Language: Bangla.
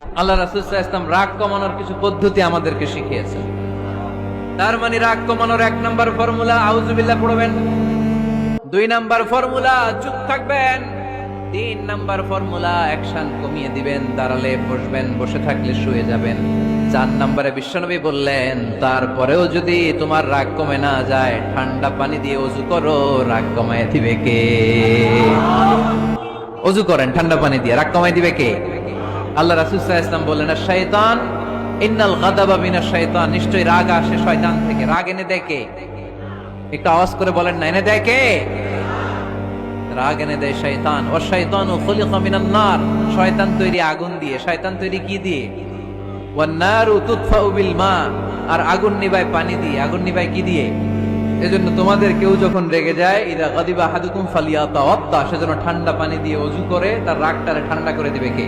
আল্লাহ রাসূল সাল্লাল্লাহু আলাইহি ওয়াসাল্লাম রাগ কমানোর কিছু পদ্ধতি আমাদেরকে শিখিয়েছেন। তার মানে রাগ কমানোর 1 নাম্বার ফর্মুলা আউযুবিল্লাহ পড়বেন, 2 নাম্বার ফর্মুলা চুপ থাকবেন, 3 নাম্বার ফর্মুলা অ্যাকশন কমিয়ে দিবেন, দাঁড়ালে বসবেন, বসে থাকলে শুয়ে যাবেন। 4 নাম্বারে বিশ্বনবী বললেন, তারপরেও যদি তোমার রাগ কমে না যায়, ঠান্ডা পানি দিয়ে ওযু করো, রাগ কমায় দিবে কে? ওযু করেন ঠান্ডা পানি দিয়ে, রাগ কমায় দিবে কে? আল্লাহ রাসূল সাল্লাল্লাহু আলাইহি ওয়াসাল্লাম বললেন, শাইতান ইন্নাল গাদাবা মিনাশ শাইতান, নিশ্চয়ই রাগ আসে শয়তান থেকে। রাগ এনে দেয় কে? একটু আওয়াজ করে বলেন না, এনে দেয় কে? রাগ এনে দেয় শয়তান। ও শাইতানু খুলিকা মিনান নার, শয়তান তৈরি আগুন দিয়ে। শয়তান তৈরি কি দিয়ে? ওয়ান নারু তুতফাউ বিল মা, আর আগুন নিভায় পানি দিয়ে। আগুন নিভায় কি দিয়ে? এজন্য তোমাদের কেউ যখন রেগে যায়, ইদা গাদিবা আহাদুকুম ফালিয়াতাওয়াদ্দা, সেজন্য ঠান্ডা পানি দিয়ে ওযু করে তার রাগটারে ঠান্ডা করে দিবে কে?